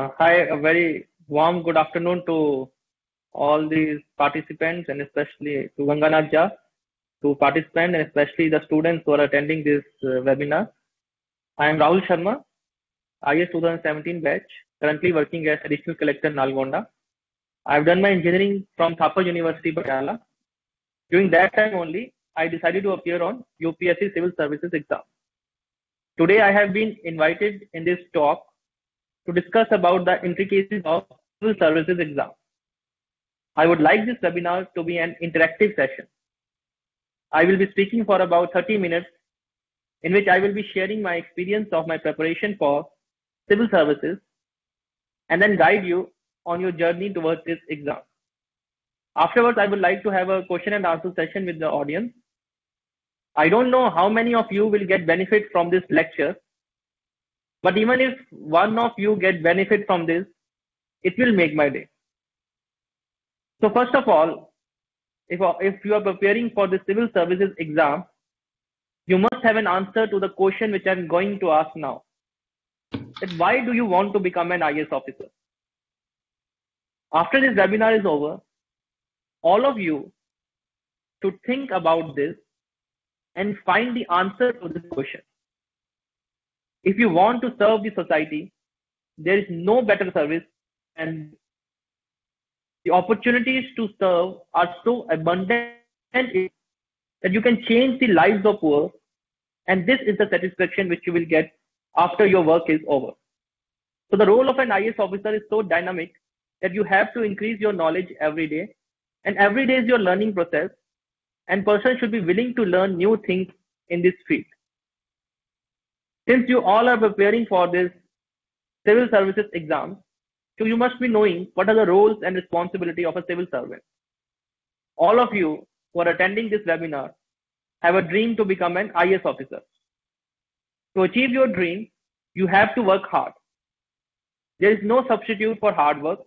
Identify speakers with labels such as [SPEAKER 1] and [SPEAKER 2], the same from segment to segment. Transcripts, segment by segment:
[SPEAKER 1] Hi, a very warm good afternoon to all these participants and especially to Ganganath, to participants and especially the students who are attending this webinar. I am Rahul Sharma, IS 2017 batch, currently working as Additional Collector Nalgonda. I have done my engineering from Thapar University, Patiala. During that time only, I decided to appear on UPSC Civil Services exam. Today, I have been invited in this talk to discuss about the intricacies of civil services exam. I would like this webinar to be an interactive session. I will be speaking for about 30 minutes in which I will be sharing my experience of my preparation for civil services and then guide you on your journey towards this exam. Afterwards, I would like to have a question and answer session with the audience. I don't know how many of you will get benefit from this lecture, but even if one of you get benefit from this, it will make my day. So first of all, if you are preparing for the civil services exam, you must have an answer to the question which I'm going to ask now. That why do you want to become an IAS officer? After this webinar is over, all of you should think about this and find the answer to this question. If you want to serve the society, there is no better service, and the opportunities to serve are so abundant that you can change the lives of poor, and this is the satisfaction which you will get after your work is over. So the role of an IAS officer is so dynamic that you have to increase your knowledge every day, and every day is your learning process, and person should be willing to learn new things in this field. Since you all are preparing for this civil services exam, so you must be knowing what are the roles and responsibility of a civil servant. All of you who are attending this webinar have a dream to become an IAS officer. To achieve your dream, you have to work hard. There is no substitute for hard work.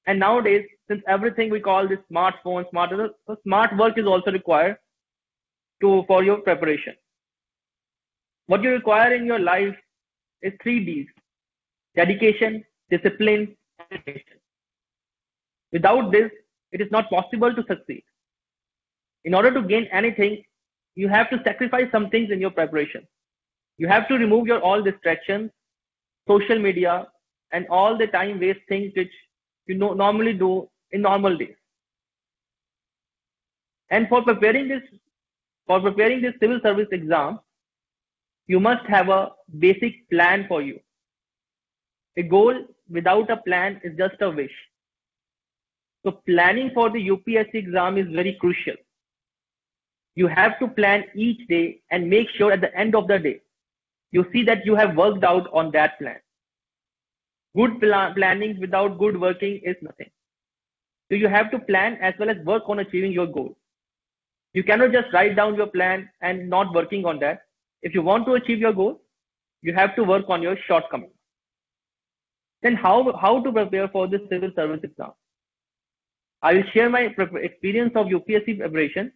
[SPEAKER 1] And nowadays, since everything we call this smartphone, smart work is also required for your preparation. What you require in your life is 3 Ds: dedication, discipline, and patience. Without this, it is not possible to succeed. In order to gain anything, you have to sacrifice some things in your preparation. You have to remove your all distractions, social media, and all the time waste things which you normally do in normal days. And for preparing this civil service exam, you must have a basic plan for you. A goal without a plan is just a wish. So planning for the UPSC exam is very crucial. You have to plan each day and make sure at the end of the day, you see that you have worked out on that plan. Good planning without good working is nothing. So you have to plan as well as work on achieving your goal. You cannot just write down your plan and not working on that. If you want to achieve your goal, you have to work on your shortcomings. Then how to prepare for this civil service exam? I will share my experience of UPSC preparation.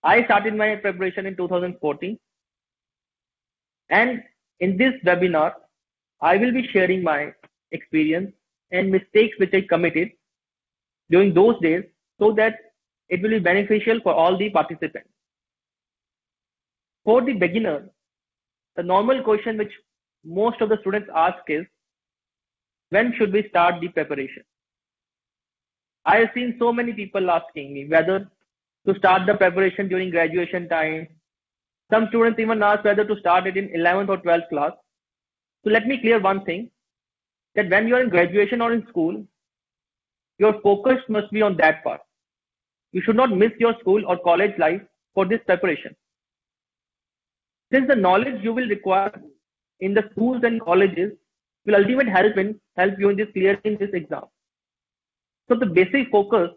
[SPEAKER 1] I started my preparation in 2014. And in this webinar, I will be sharing my experience and mistakes which I committed during those days so that it will be beneficial for all the participants. For the beginner, the normal question which most of the students ask is, when should we start the preparation? I have seen so many people asking me whether to start the preparation during graduation time. Some students even ask whether to start it in 11th or 12th class. So let me clear one thing, that when you are in graduation or in school, your focus must be on that part. You should not miss your school or college life for this preparation. Since the knowledge you will require in the schools and colleges will ultimately help you in this clearing this exam. So the basic focus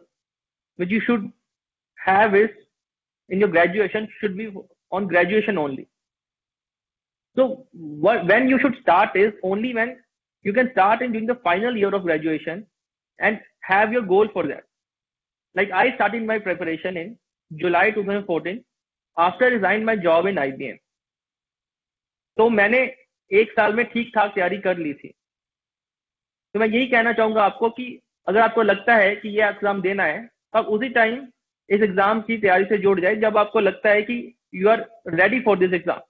[SPEAKER 1] which you should have is in your graduation should be on graduation only. So when you should start is only when you can start in during the final year of graduation and have your goal for that. Like I started my preparation in July 2014 after I resigned my job in IBM. तो मैंने 1 साल में ठीक ठाक तैयारी कर ली थी. तो मैं यही कहना चाहूंगा आपको कि अगर आपको लगता है कि ये एग्जाम देना है, तो आप उसी टाइम इस एग्जाम की तैयारी से जुड़ जाए जब आपको लगता है कि you are ready for this exam.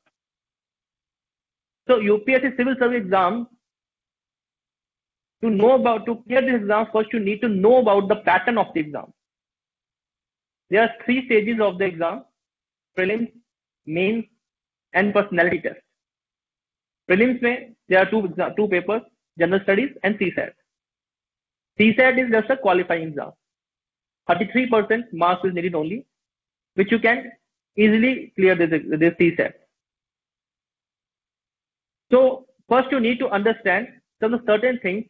[SPEAKER 1] So UPSC civil service exam, to clear this exam, first you need to know about the pattern of the exam. There are 3 stages of the exam: prelims, mains, and personality test. Prelims में there are two papers: general studies and CSAT. CSAT is just a qualifying exam. 33% marks is needed only, which you can easily clear this CSAT. So first you need to understand some certain things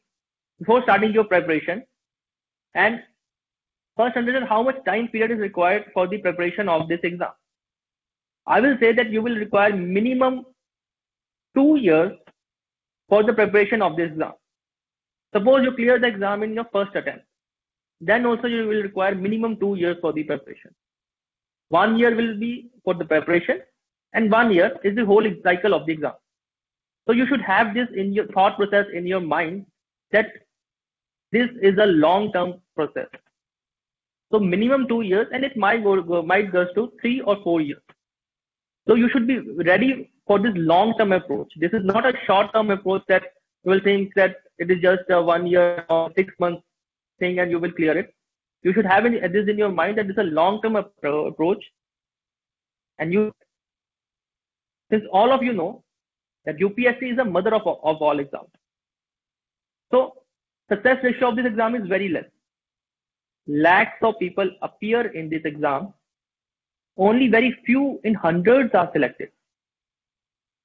[SPEAKER 1] before starting your preparation, and first understand how much time period is required for the preparation of this exam. I will say that you will require minimum 2 years for the preparation of this exam. Suppose you clear the exam in your first attempt, then also you will require minimum 2 years for the preparation. 1 year will be for the preparation, and 1 year is the whole cycle of the exam. So you should have this in your thought process, in your mind, that this is a long-term process. So minimum 2 years, and it might go to 3 or 4 years. So you should be ready for this long-term approach. This is not a short-term approach that you will think that it is just a 1 year or 6 months thing and you will clear it. You should have this in your mind that this is a long-term approach. And since all of you know that UPSC is the mother of all exams. So success ratio of this exam is very less. Lakhs of people appear in this exam. Only very few in hundreds are selected.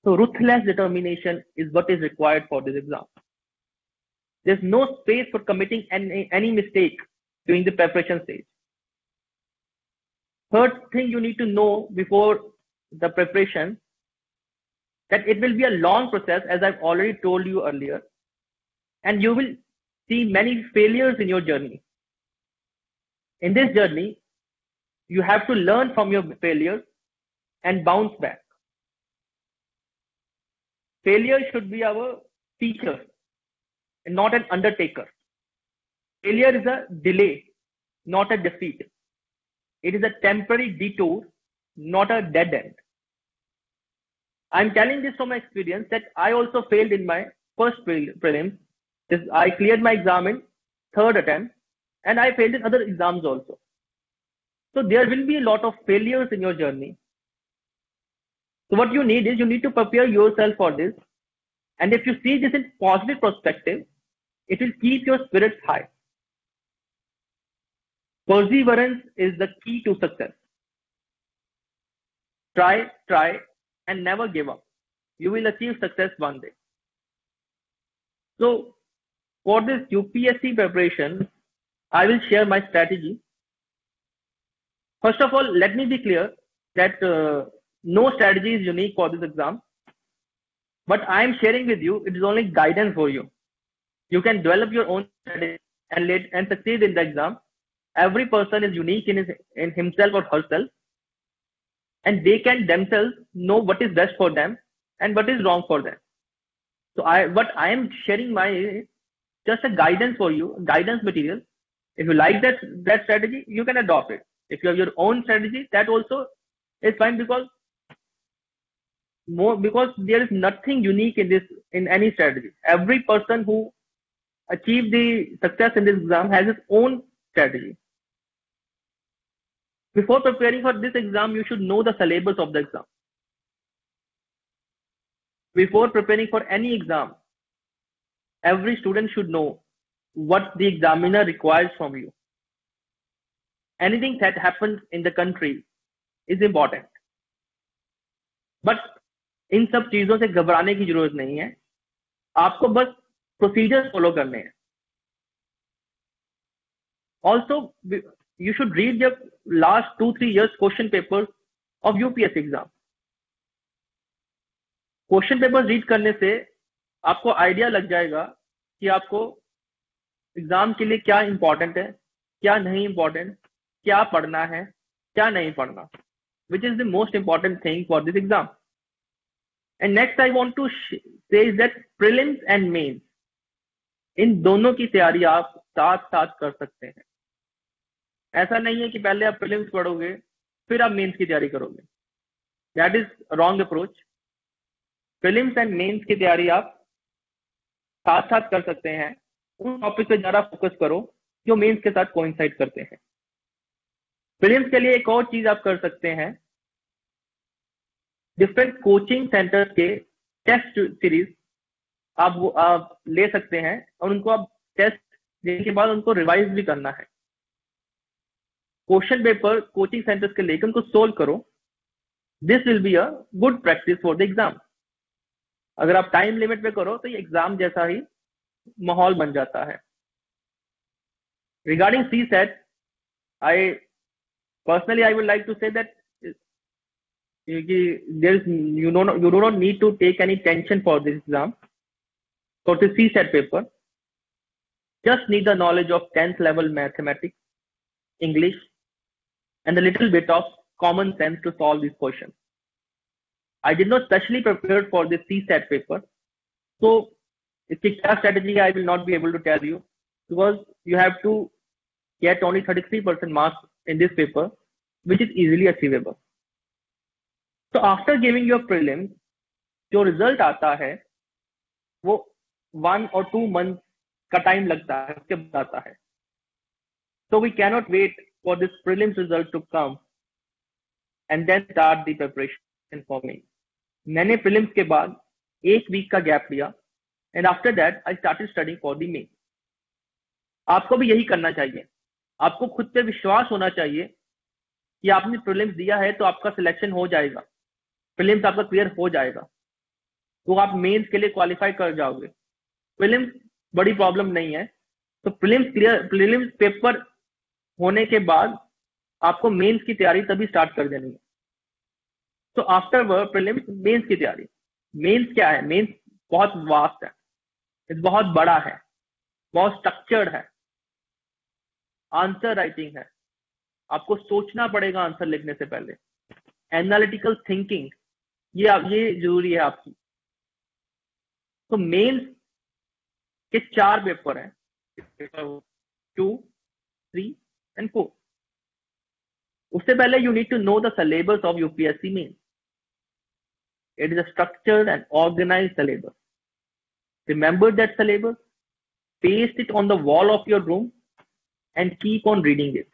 [SPEAKER 1] So ruthless determination is what is required for this exam. There's no space for committing any mistake during the preparation stage. Third thing you need to know before the preparation, that it will be a long process, as I've already told you earlier, and you will see many failures in your journey. In this journey, you have to learn from your failures and bounce back. Failure should be our teacher and not an undertaker. Failure is a delay, not a defeat. It is a temporary detour, not a dead end. I'm telling this from my experience that I also failed in my first prelims. I cleared my exam in third attempt, and I failed in other exams also. So there will be a lot of failures in your journey. So what you need is, you need to prepare yourself for this. And if you see this in positive perspective, it will keep your spirits high. Perseverance is the key to success. Try, and never give up. You will achieve success one day. So for this UPSC preparation, I will share my strategy. First of all, let me be clear that no strategy is unique for this exam. But I am sharing with you, it is only guidance for you. You can develop your own strategy and succeed in the exam. Every person is unique in himself or herself, and they can themselves know what is best for them and what is wrong for them. So what I am sharing just a guidance for you, guidance material. If you like that strategy, you can adopt it. If you have your own strategy, that also is fine, because there is nothing unique in any strategy. Every person who achieved the success in this exam has his own strategy. Before preparing for this exam, you should know the syllabus of the exam. Before preparing for any exam, every student should know what the examiner requires from you. Anything that happens in the country is important. But इन सब चीजों से घबराने की जरूरत नहीं है. आपको बस प्रोसीजर्स फॉलो करने हैं. Also, you should read the last 2-3 years question papers of UPSC exam. Question papers read करने से आपको आइडिया लग जाएगा कि आपको एग्जाम के लिए क्या इंपॉर्टेंट है, क्या नहीं इंपॉर्टेंट, क्या पढ़ना है, क्या नहीं पढ़ना, which is the most important thing for this exam. And next I want to say is that prelims and mains, इन दोनों की तैयारी आप साथ साथ कर सकते हैं। ऐसा नहीं है कि पहले आप प्रीलिम्स पढ़ोगे फिर आप मेंस की तैयारी करोगे, that is wrong approach. Prelims and mains की तैयारी आप साथ साथ कर सकते हैं। उन टॉपिक पे ज्यादा फोकस करो जो मेंस के साथ कोइंसाइड करते हैं। प्रीलिम्स के लिए एक और चीज आप कर सकते हैं, डिफरेंट कोचिंग सेंटर्स के टेस्ट सीरीज आप ले सकते हैं और उनको आप टेस्ट देने के बाद उनको रिवाइज भी करना है। क्वेश्चन पेपर कोचिंग सेंटर्स के लेकर उनको सोल्व करो। This will be a good practice for the exam. अगर आप टाइम लिमिट पे करो तो ये एग्जाम जैसा ही माहौल बन जाता है। Regarding CSAT, I personally I would like to say that you do not need to take any tension for this exam, for the CSAT paper. Just need the knowledge of 10th level mathematics, English, and a little bit of common sense to solve these questions. I did not specially prepare for the CSAT paper, so its strategy I will not be able to tell you, because you have to get only 33% marks in this paper, which is easily achievable. So after giving your prelims, जो result आता है वो 1 or 2 months का time लगता है, उसके बाद आता है। So we cannot wait for this prelims result to come and then start the preparation for me. मैंने prelims के बाद 1 week का गैप लिया and after that I started studying for the main. आपको भी यही करना चाहिए। आपको खुद पे विश्वास होना चाहिए कि आपने प्रीलिम्स दिया है तो आपका सिलेक्शन हो जाएगा, प्रीलिम्स आपका क्लियर हो जाएगा, तो आप मेंस के लिए क्वालिफाई कर जाओगे। प्रीलिम्स बड़ी प्रॉब्लम नहीं है, तो प्रीलिम्स पेपर होने के बाद आपको मेंस की तैयारी तभी स्टार्ट कर देनी है। तो आफ्टर वर्क प्रीलिम्स मेंस की तैयारी। मेंस क्या है? मेंस बहुत वास्ट है, बहुत बड़ा है, बहुत स्ट्रक्चर्ड है, आंसर राइटिंग है, आपको सोचना पड़ेगा आंसर लिखने से पहले, एनालिटिकल थिंकिंग ये जरूरी है आपकी। तो मेंस के 4 पेपर हैं, पेपर 2, 3 and 4। उससे पहले you need to know the syllabus of UPSC mains. It is a structured and organized syllabus. Remember that syllabus, paste it on the wall of your room and keep on reading it.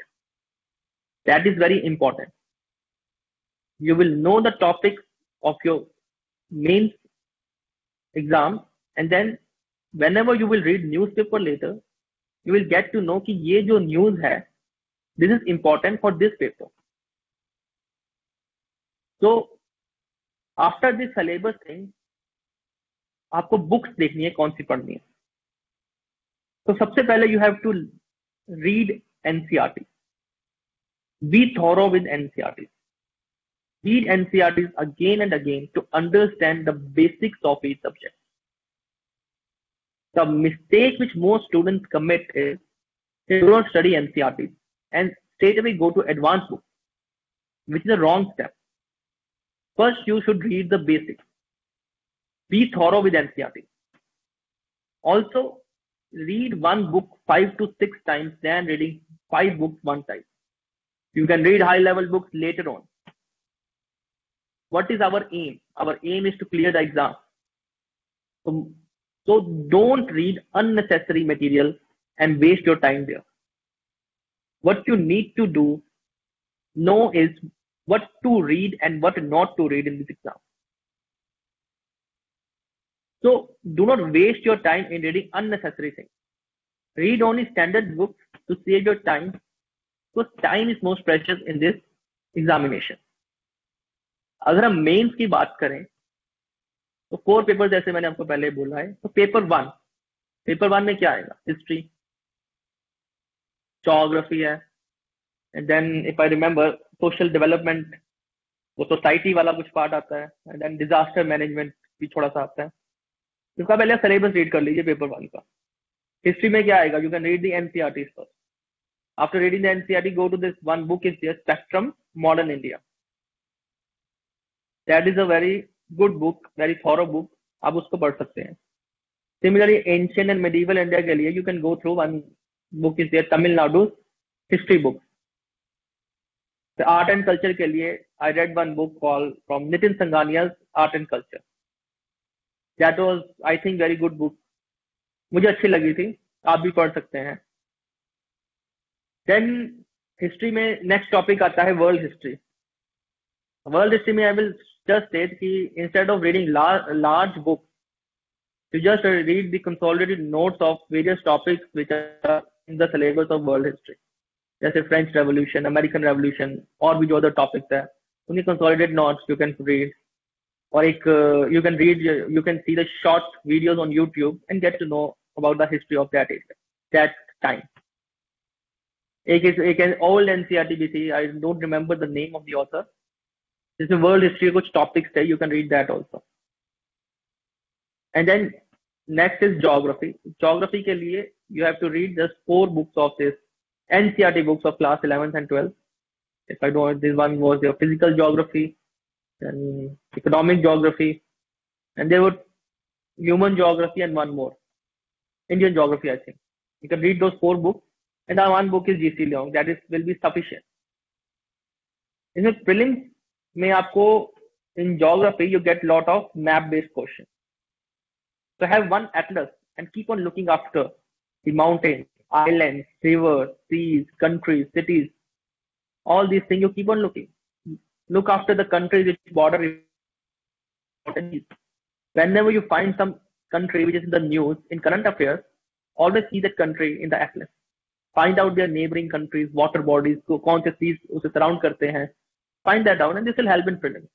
[SPEAKER 1] That is very important. You will know the topics of your mains exam, and then whenever you will read newspaper later, you will get to know कि ये जो news है, this is important for this paper. So after this syllabus thing, आपको books देखनी है कौन सी पढ़नी है। तो सबसे पहले you have to read NCERT. Be thorough with NCERT. Read NCERTs again and again to understand the basics of each subject. The mistake which most students commit is they do not study NCERTs and straight away go to advanced books, which is a wrong step. First, you should read the basics. Be thorough with NCERT. Also, read one book 5 to 6 times than reading 5 books one time. You can read high-level books later on. What is our aim? Our aim is to clear the exam. So don't read unnecessary material and waste your time there. What you need to know is what to read and what not to read in this exam. So do not waste your time in reading unnecessary things. Read only standard books to save your time, because time is most precious in this examination. अगर हम mains की बात करें तो 4 paper जैसे मैंने आपको पहले बोला है। तो पेपर 1 में क्या आएगा? हिस्ट्री, ज्योग्राफी है, and then if I remember social development, वो सोसाइटी वाला कुछ पार्ट आता है, एंड देन डिजास्टर मैनेजमेंट भी थोड़ा सा आता है। इसका पहले सिलेबस रीड कर लीजिए पेपर 1 का। हिस्ट्री में क्या आएगा? You can read the NCERT first. After reading the NCERT, go to this one book is there, Spectrum Modern India. That is a very good book, very thorough book, आप उसको पढ़ सकते हैं। Similarly, ancient and medieval India के लिए you can go through one book is there, Tamil Nadu's history book. The art and culture के लिए I read one book called from Nitin Sangania's Art and Culture. That was I think very good book. मुझे अच्छी लगी थी, आप भी पढ़ सकते हैं. Then हिस्ट्री में नेक्स्ट टॉपिक आता है वर्ल्ड हिस्ट्री. वर्ल्ड हिस्ट्री में आई विल जस्ट स्टेट कि instead of reading large book you just read the consolidated notes of various topics which are in the syllabus of world history. जैसे French revolution, American revolution और भी जो other topics है उनकी consolidated notes you can read. और एक you can see the short videos on YouTube and get to know about the history of that area, that time. एक old NCERT भी थी, I don't remember the name of the author, जिसमें world history के कुछ topics थे, you can read that also. And then next is geography. Geography के लिए you have to read just 4 books of this NCERT books of class 11th and 12th. If I don't, this one was your physical geography, then economic geography, and there were human geography and one more, Indian geography I think. You can read those 4 books, and that one book is GC Leong. That will be sufficient. इसमें prelims में आपको in geography you get lot of map based questions. So have one atlas and keep on looking after the mountains, islands, rivers, seas, countries, cities. All these things you keep on looking. Look after the countries which border. Whenever you find some country which is in the news, in current affairs, always see that country in the atlas. Find out their neighboring countries, water bodies, कौन से seas उसे surround करते हैं. Find that out and this will help in prelims.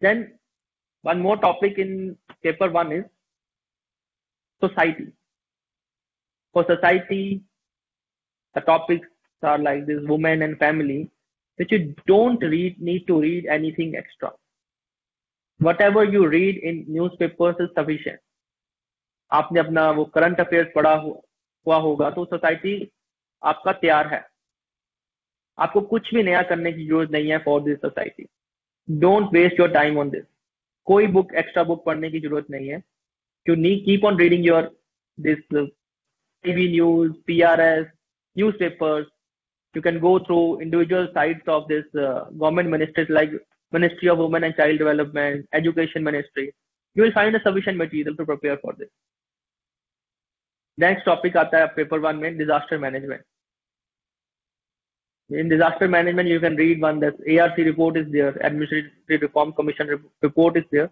[SPEAKER 1] Then one more topic in paper 1 is society. For society, the topics are like this, women and family, which you don't need to read anything extra. Whatever you read in newspapers is sufficient. आपने अपना वो current affairs पढ़ा हुआ होगा तो society आपका तैयार है. आपको कुछ भी नया करने की जरूरत नहीं है for this society. Don't waste your time on this. कोई बुक एक्स्ट्रा बुक पढ़ने की जरूरत नहीं है. You need keep on reading your this TV news, PRS, newspapers. You can go through individual sites of this government ministries like Ministry of Women and Child Development, Education Ministry. You will find a sufficient material to prepare for this. Next topic आता है paper 1 में disaster management. In disaster management, you can read one that ARC report is there, Administrative Reform Commission report is there.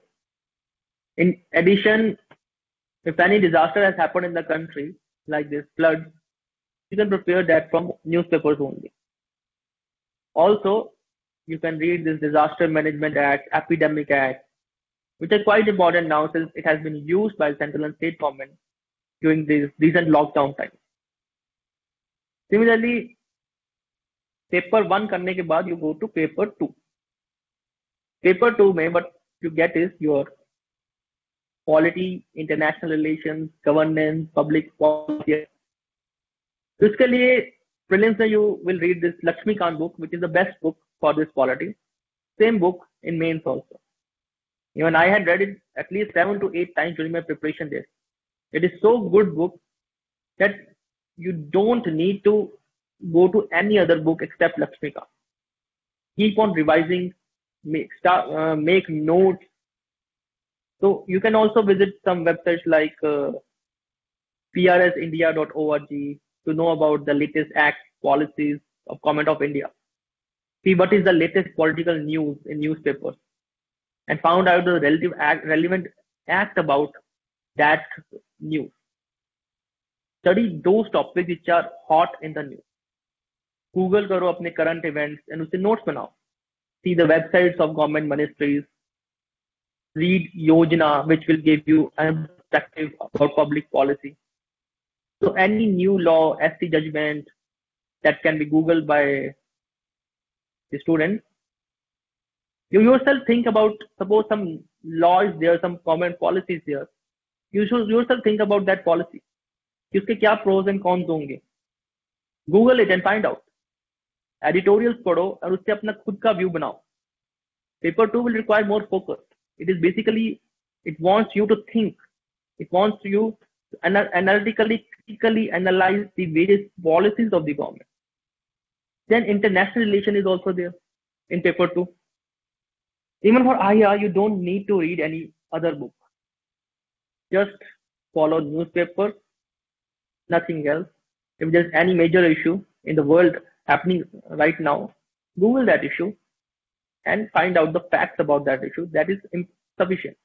[SPEAKER 1] In addition, if any disaster has happened in the country, like this flood, you can prepare that from newspapers only. Also, you can read this Disaster Management Act, Epidemic Act, which is quite important now since it has been used by central and state government during these recent lockdown times. Similarly, paper 1 करने के बाद you go to paper 2. Paper 2 में what you get is your polity, international relations, governance, public policy. तो इसके लिए prelims में you will read this Lakshmikant book, which is the best book for this polity. Same book in mains also. Even I had read it at least 7 to 8 times during my preparation days. It is so good book that you don't need to go to any other book except Lakshmikant. Keep on revising, make notes. So you can also visit some websites like prsindia.org to know about the latest acts, policies of Government of India. See what is the latest political news in newspapers and found out the relevant act about that news. Study those topics which are hot in the news. Google करो अपने current events and उससे notes बनाओ. See the websites of government ministries. Read Yojana, which will give you a perspective about public policy. So any new law, SC judgment that can be Googled by the students. You yourself think about, suppose some law is there, some government policy is there. You should yourself think about that policy. उसके क्या pros and cons होंगे. Google it and find out. Editorials पढ़ो और उससे अपना खुद का view बनाओ. Paper 2 will require more focus. It is basically, it wants you to think It wants you to analytically, critically analyze the various policies of the government. Then international relation is also there in paper 2. Even for IR, you don't need to read any other book. Just follow newspaper, nothing else. If there's any major issue in the world happening right now, Google that issue and find out the facts about that issue. That is sufficient.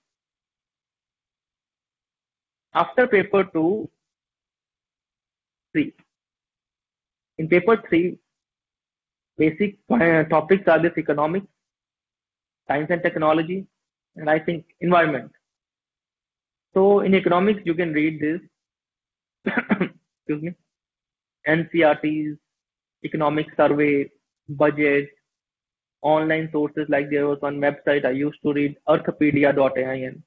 [SPEAKER 1] After paper 2, 3. In paper 3, basic topics are this: economics, science and technology, and I think environment. So in economics, you can read this, excuse me, NCRTs, economic survey, budget, online sources. Like there was one website I used to read, earthpedia.in.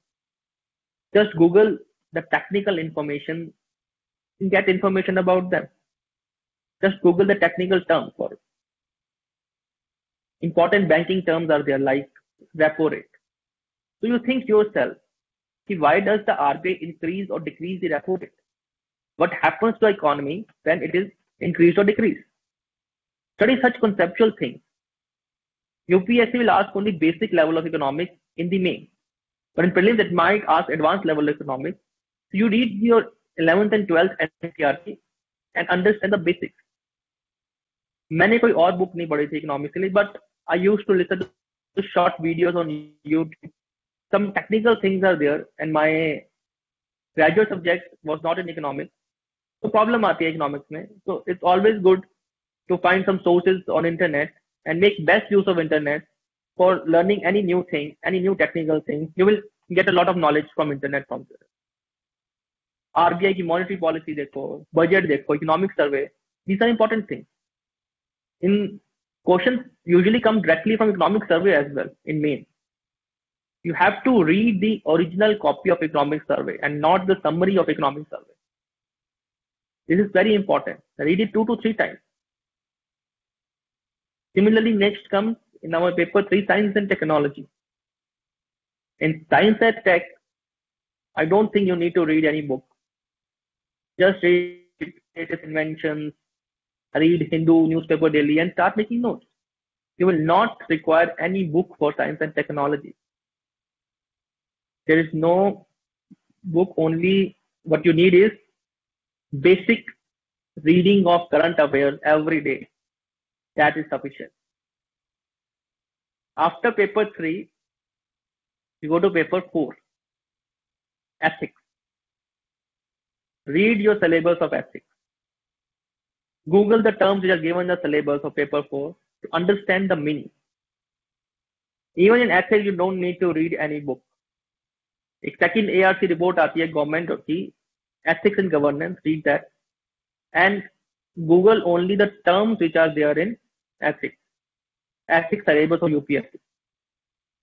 [SPEAKER 1] Just Google the technical information, get information about them. Just Google the technical terms for it. Important banking terms are there, like repo rate. So you think yourself, why does the RBI increase or decrease the repo rate? What happens to the economy when it is increased or decreased? Study such conceptual things. UPSC will ask only basic level of economics in the main, but in prelims it might ask advanced level of economics. So you read your 11th and 12th NCERT and understand the basics. मैंने कोई और book नहीं पढ़ी थी economics के लिए, but I used to listen to short videos on YouTube. Some technical things are there, and my graduate subject was not in economics. So problem आती है economics में. So it's always good to find some sources on internet and make best use of internet for learning any new thing, any new technical thing. You will get a lot of knowledge from internet from there. RBI की monetary policy देखो, budget देखो, economic survey. These are important things. In questions usually come directly from economic survey as well in main. You have to read the original copy of economic survey and not the summary of economic survey. This is very important. Read it 2 to 3 times. Similarly, next comes in our paper 3, science and technology. In science and tech, I don't think you need to read any book. Just read latest inventions, read Hindu newspaper daily, and start making notes. You will not require any book for science and technology. There is no book, only what you need is basic reading of current affairs every day. That is sufficient. After paper 3, you go to paper 4, ethics. Read your syllabus of ethics. Google the terms which are given in the syllabus of paper 4 to understand the meaning. Even in ethics, you don't need to read any book. एक second ARC report आती है government की, ethics and governance, read that and Google only the terms which are there in ethics. Ethics syllabus of UPSC.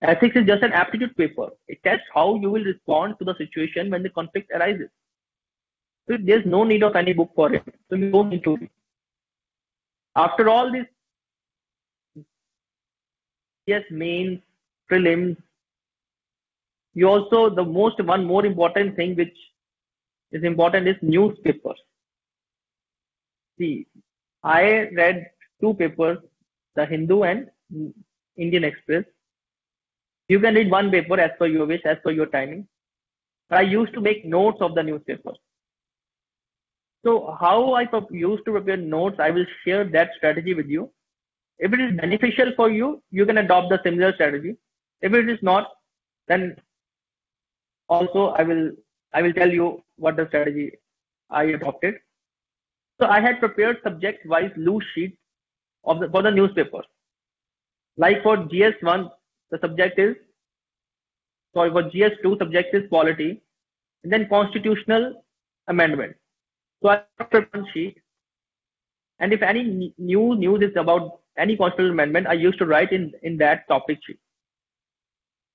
[SPEAKER 1] Ethics is just an aptitude paper. It tests how you will respond to the situation when the conflict arises. So there's no need of any book for it. So you don't need to read. After all this, yes, mains, prelims, you also, one more important thing which is important is newspapers. See, I read 2 papers, the Hindu and Indian Express. You can read 1 paper as per your wish, as per your timing. But I used to make notes of the newspapers. So how I used to prepare notes, I will share that strategy with you. If it is beneficial for you, you can adopt the similar strategy. If it is not, then also I will tell you what the strategy I adopted. So I had prepared subject-wise loose sheets for the newspapers. Like for GS1, the subject is, sorry, for GS2, subject is polity, and then constitutional amendment. So I prepared one sheet, and if any news is about any constitutional amendment, I used to write in that topic sheet.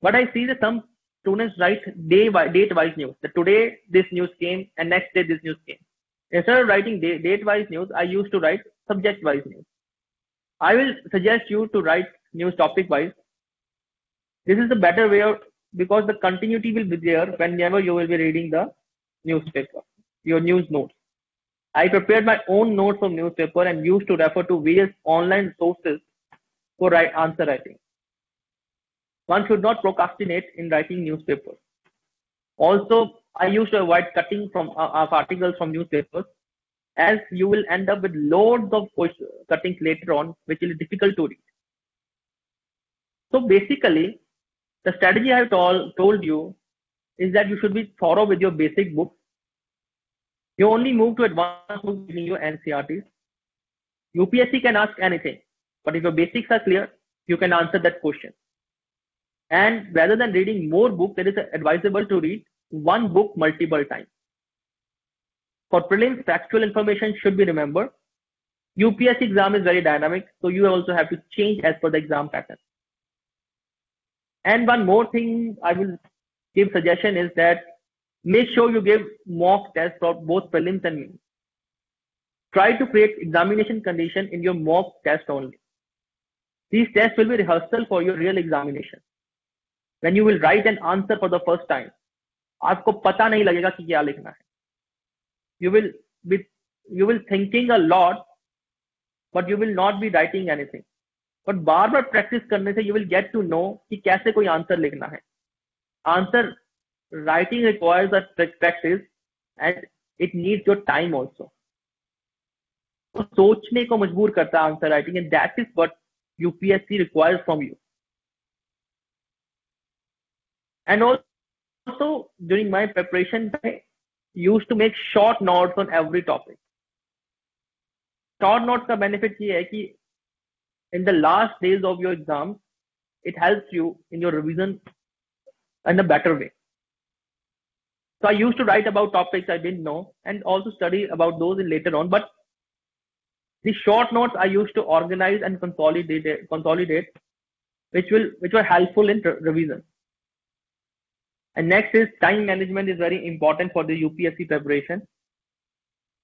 [SPEAKER 1] But I see that some students write date-wise news. That today this news came and next day this news came. Instead of writing date-wise news, I used to write subject-wise news. I will suggest you to write news topic-wise. This is the better way because the continuity will be there whenever you will be reading the newspaper, your news notes. I prepared my own notes from newspaper and used to refer to various online sources for answer writing. One should not procrastinate in writing newspapers. Also, I used to avoid cutting of articles from newspapers, as you will end up with loads of cuttings later on, which is difficult to read. So basically, the strategy I have told you is that you should be thorough with your basic books. You only move to advanced books in your NCERTs. UPSC can ask anything, but if your basics are clear, you can answer that question. And rather than reading more books, it is advisable to read one book multiple times. For prelims, factual information should be remembered. UPSC exam is very dynamic, so you also have to change as per the exam pattern. And one more thing I will give suggestion is that make sure you give mock tests for both prelims and mains. Try to create examination condition in your mock test only. These tests will be rehearsal for your real examination. When you will write an answer for the first time, आपको पता नहीं लगेगा कि क्या लिखना है. You will thinking a lot, but you will not be writing anything. But bar bar practice करने से you will get to know कि कैसे कोई answer लिखना है. Answer writing requires a practice and it needs your time also. तो सोचने को मजबूर करता है answer writing, and that is what UPSC requires from you. And also during my preparation, I used to make short notes on every topic. Short notes का benefit ये है कि in the last days of your exam, it helps you in your revision in a better way. So I used to write about topics I didn't know and also study about those later on. But the short notes I used to organize and consolidate, which were helpful in revision. And next is time management is very important for the UPSC preparation.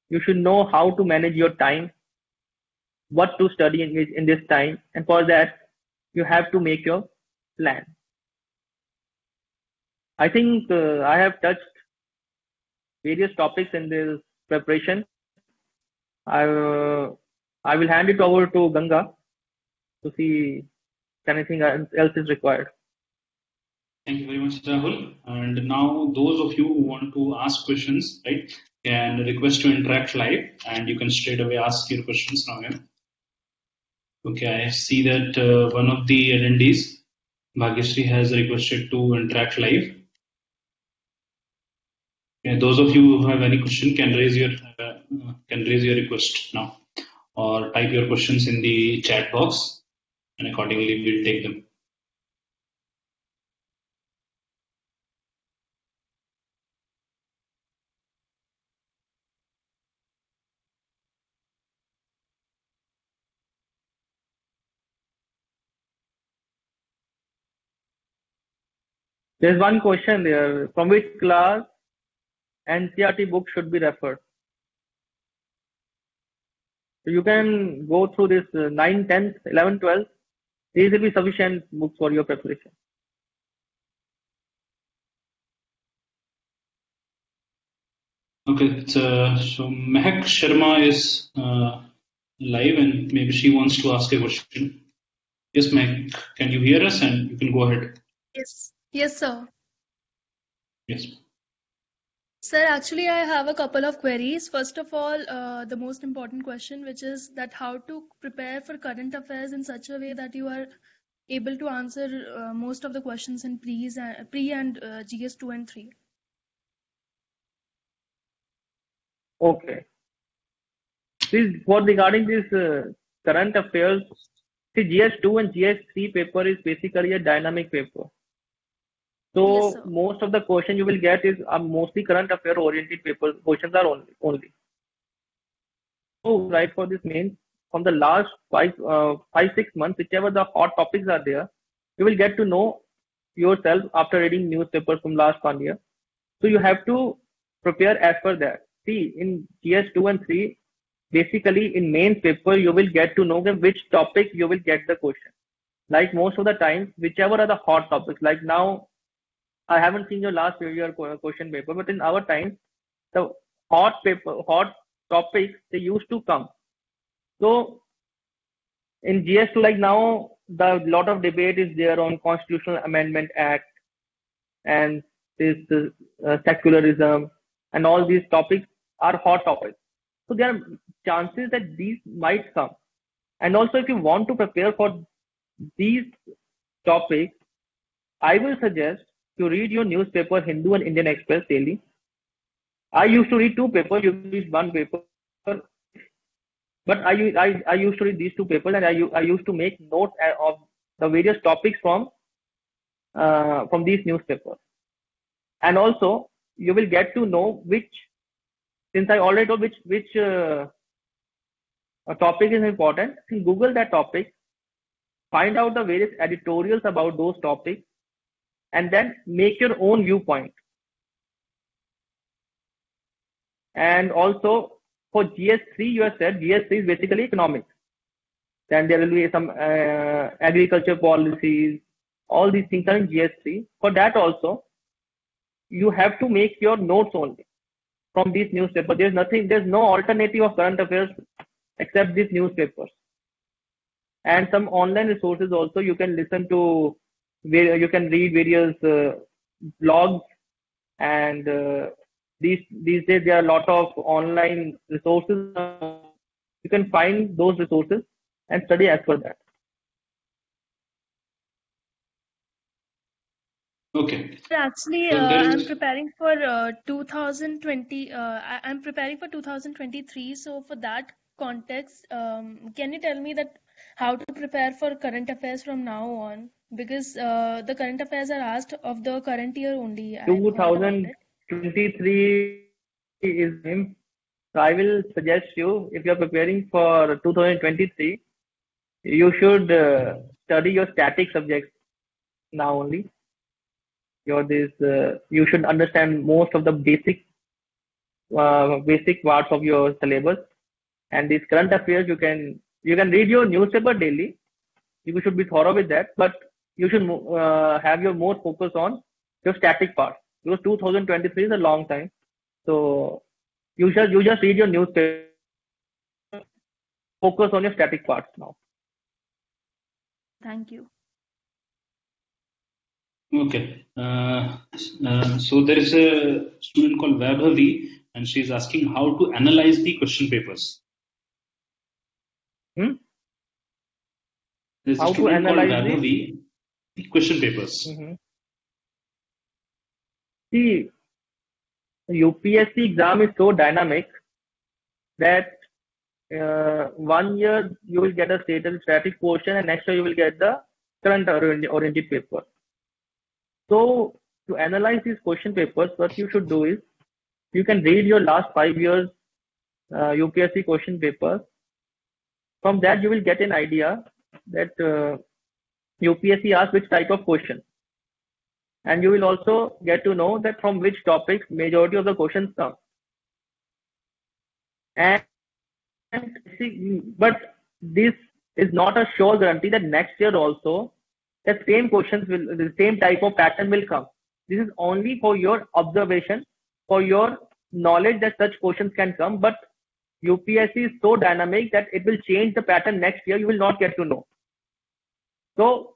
[SPEAKER 1] You should know how to manage your time, what to study in this time, and for that you have to make your plan. I think I have touched various topics in this preparation. I will hand it over to Ganga to see if anything else is required.
[SPEAKER 2] Thank you very much, Rahul. And now those of you who want to ask questions, right, can request to interact live, and you can straight away ask your questions now. Yeah? Okay, I see that one of the attendees, Bhagyashree, has requested to interact live. Okay, those of you who have any question can raise your request now, or type your questions in the chat box, and accordingly we'll take them.
[SPEAKER 1] There's one question there. From which class NCERT book should be referred? So you can go through this 9, 10, 11, 12. These will be sufficient books for your preparation.
[SPEAKER 2] Okay, so Mehak Sharma is live, and maybe she wants to ask a question. Yes, Mehak, can you hear us? And you can go ahead.
[SPEAKER 3] Yes, sir.
[SPEAKER 2] Yes.
[SPEAKER 3] Sir, actually, I have a couple of queries. First of all, the most important question, which is that how to prepare for current affairs in such a way that you are able to answer most of the questions in pre and GS 2 and 3.
[SPEAKER 1] Okay. Please, regarding this current affairs, see, GS2 and GS3 paper is basically a dynamic paper. So
[SPEAKER 3] Yes,
[SPEAKER 1] most of the question you will get is mostly current affair oriented papers. Questions are only. So right for this main, from the last 5-6 months, whichever the hot topics are there, you will get to know yourself after reading newspapers from last 1 year. So you have to prepare as per that. See, in GS2 and 3, basically in main paper, you will get to know which topic you will get the question. Like most of the times, whichever are the hot topics, like now, I haven't seen your last year question paper, but in our time, the hot topics, they used to come. So in GS2, like now, the lot of debate is there on Constitutional Amendment Act and this secularism, and all these topics are hot topics. So there are chances that these might come. And also, if you want to prepare for these topics, I will suggest to read your newspaper, Hindu and Indian Express daily. I used to read two papers, you read one paper, but I used to read these two papers, and I used to make notes of the various topics from these newspapers. And also, you will get to know which, since I already told which topic is important. Google that topic, find out the various editorials about those topics, and then make your own viewpoint. And also for GS3, you have said GS3 is basically economics. Then there will be some agriculture policies, all these things are in GS3. For that also, you have to make your notes only from these newspapers. There's no alternative of current affairs except these newspapers. And some online resources also, you can listen to, you can read various blogs, and these days there are a lot of online resources. You can find those resources and study as per that.
[SPEAKER 2] Okay.
[SPEAKER 3] Actually,
[SPEAKER 2] So
[SPEAKER 3] I'm preparing for 2020. I'm preparing for 2023. So for that context, can you tell me that how to prepare for current affairs from now on? Because the current affairs are asked of the current year only.
[SPEAKER 1] 2023 is him. So I will suggest you, if you are preparing for 2023, you should study your static subjects now only. You should understand most of the basic parts of your syllabus, and these current affairs you can read your newspaper daily. You should be thorough with that, but you should have your more focus on your static part, because 2023 is a long time. So you just read your newspaper, focus on your static parts now.
[SPEAKER 3] Thank you.
[SPEAKER 2] Okay. So there is a student called Vaibhavi, and she's asking how to analyze the question papers. There's
[SPEAKER 1] How
[SPEAKER 2] a
[SPEAKER 1] to
[SPEAKER 2] student called
[SPEAKER 1] analyze
[SPEAKER 2] Vaibhavi, the question papers.
[SPEAKER 1] See, UPSC exam is so dynamic that 1 year you will get a static portion, and next year you will get the current oriented paper. So to analyze these question papers, what you should do is you can read your last 5 years UPSC question papers. From that you will get an idea that UPSC asks which type of question, and you will also get to know that from which topics majority of the questions come. And see, but this is not a sure guarantee that next year also the same type of pattern will come. This is only for your observation, for your knowledge that such questions can come. But UPSC is so dynamic that it will change the pattern next year. You will not get to know. So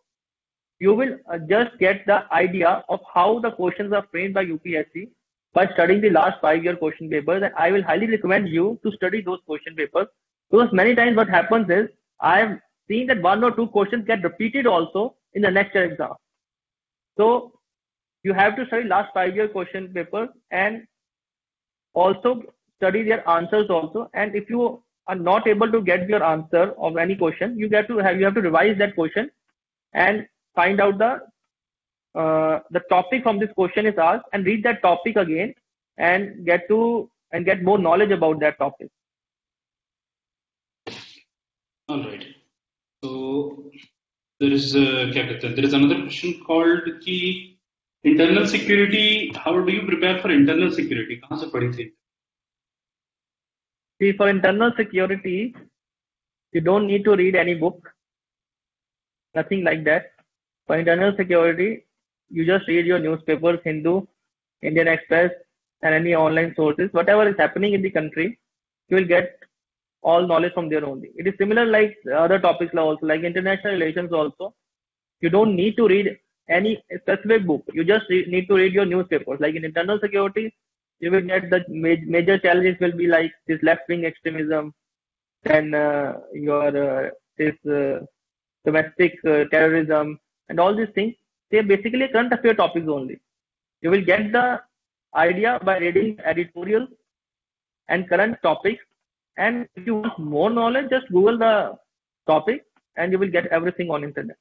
[SPEAKER 1] you will just get the idea of how the questions are framed by UPSC by studying the last 5 year question papers. And I will highly recommend you to study those question papers, because many times what happens is I have seen that 1 or 2 questions get repeated also in the next year exam. So you have to study last 5 year question papers and also study their answers also. And if you are not able to get your answer of any question, you have to revise that question and find out the topic from this question is asked, and read that topic again and get more knowledge about that topic.
[SPEAKER 2] All right. So there is another question called ki internal security. How do you prepare for internal security? कहाँ से पढ़ी थी?
[SPEAKER 1] See, for internal security, you don't need to read any book, nothing like that. For internal security, you just read your newspapers, Hindu, Indian Express, and any online sources, whatever is happening in the country, you will get all knowledge from there only. It is similar like other topics also, like international relations also. You don't need to read any specific book. You just need to read your newspapers. Like in internal security, you will get the major challenges will be like this left-wing extremism, then this domestic terrorism, and all these things. They are basically current affair topics only. You will get the idea by reading editorials and current topics. And if you want more knowledge, just Google the topic and you will get everything on internet.